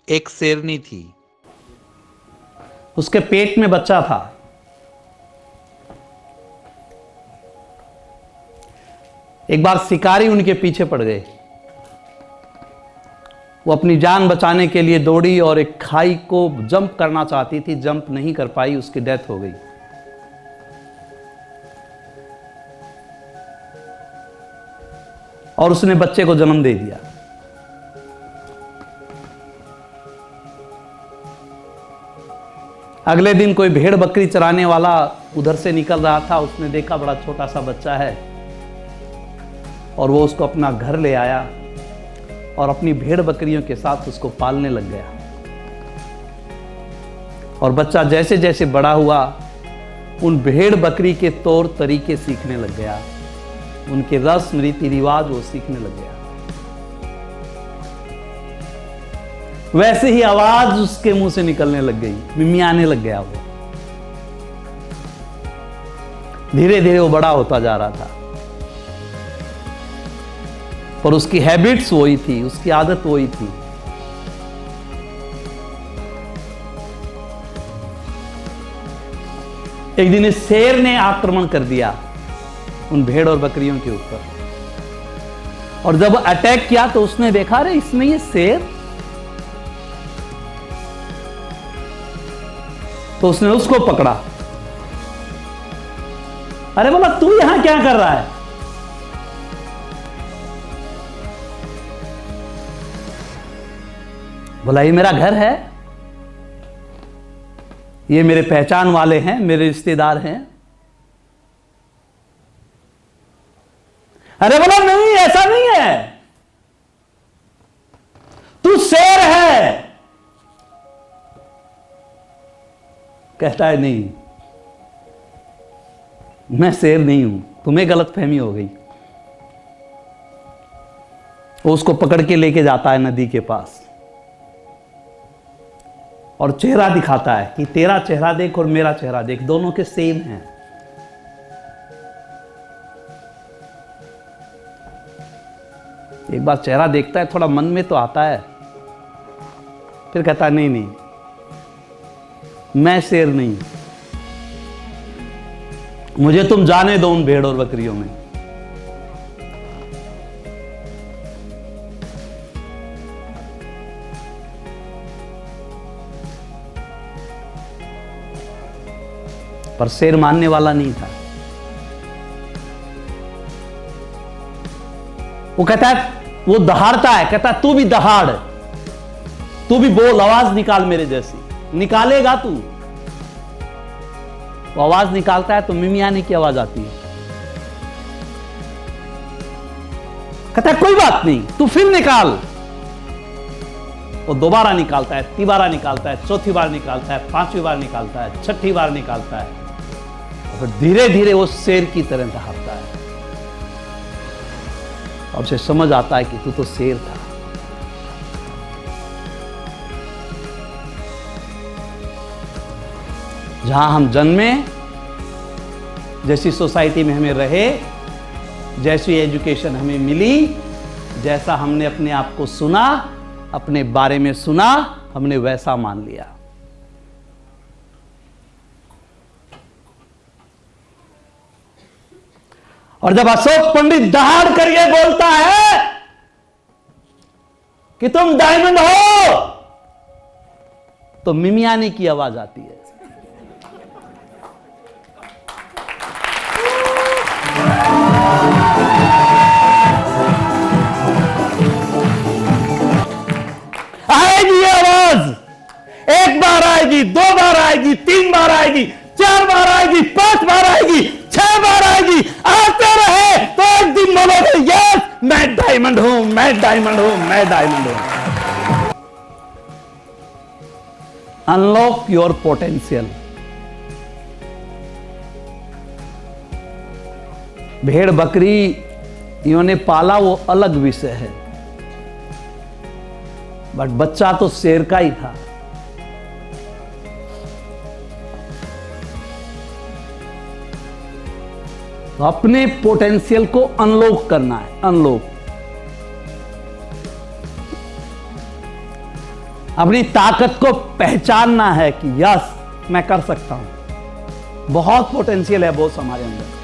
एक शेरनी थी। उसके पेट में बच्चा था। एक बार शिकारी उनके पीछे पड़ गए। वो अपनी जान बचाने के लिए दौड़ी और एक खाई को जंप करना चाहती थी, जंप नहीं कर पाई, उसकी डेथ हो गई। और उसने बच्चे को जन्म दे दिया। अगले दिन कोई भेड़ बकरी चराने वाला उधर से निकल रहा था। उसने देखा बड़ा छोटा सा बच्चा है और वो उसको अपना घर ले आया और अपनी भेड़ बकरियों के साथ उसको पालने लग गया। और बच्चा जैसे जैसे बड़ा हुआ उन भेड़ बकरी के तौर तरीके सीखने लग गया, उनके रस्म रीति रिवाज वो सीखने लग गया। वैसे ही आवाज उसके मुंह से निकलने लग गई, मिमियाने लग गया वो। धीरे धीरे वो बड़ा होता जा रहा था पर उसकी हैबिट्स वही थी, उसकी आदत वही थी। एक दिन इस शेर ने आक्रमण कर दिया उन भेड़ और बकरियों के ऊपर। और जब अटैक किया तो उसने देखा, अरे इसमें ये शेर, तो उसने उसको पकड़ा। अरे बोला, तू यहां क्या कर रहा है? बोला, ये मेरा घर है, ये मेरे पहचान वाले हैं, मेरे रिश्तेदार हैं। अरे बोला, नहीं ऐसा नहीं है, तू शेर है। कहता है, नहीं मैं शेर नहीं हूं, तुम्हें गलतफहमी हो गई। वो उसको पकड़ के लेके जाता है नदी के पास और चेहरा दिखाता है कि तेरा चेहरा देख और मेरा चेहरा देख, दोनों के सेम हैं। एक बार चेहरा देखता है, थोड़ा मन में तो आता है, फिर कहता है, नहीं नहीं मैं शेर नहीं, मुझे तुम जाने दो उन भेड़ और बकरियों में। पर शेर मानने वाला नहीं था। वो कहता है, वो दहाड़ता है, कहता है, तू भी दहाड़, तू भी बोल, आवाज निकाल मेरे जैसी। निकालेगा तू? वो आवाज निकालता है तो मिमियाने की आवाज आती है। कहता है, कोई बात नहीं, तू फिर निकाल। वो दोबारा निकालता है, तीबारा निकालता है, चौथी बार निकालता है, पांचवी बार निकालता है, छठी बार निकालता है। और फिर धीरे धीरे वो शेर की तरह दहाड़ता है। अब उसे समझ आता है कि तू तो शेर था। जहां हम जन्मे, जैसी सोसाइटी में हमें रहे, जैसी एजुकेशन हमें मिली, जैसा हमने अपने आप को सुना, अपने बारे में सुना, हमने वैसा मान लिया। और जब अशोक पंडित दहाड़ कर ये बोलता है कि तुम डायमंड हो, तो मिमियाने की आवाज आती है। आएगी आवाज, एक बार आएगी, दो बार आएगी, तीन बार आएगी, चार बार आएगी, पांच बार आएगी, छह बार आएगी। आते रहे तो एक दिन बोलोगे, यस मैं डायमंड हूं, मैं डायमंड हूं, मैं डायमंड हूं। Unlock your potential. भेड़ बकरी इन्होंने पाला वो अलग विषय है, बट बच्चा तो शेर का ही था। तो अपने पोटेंशियल को अनलॉक करना है, अनलॉक। अपनी ताकत को पहचानना है कि यस मैं कर सकता हूं। बहुत पोटेंशियल है बॉस हमारे अंदर।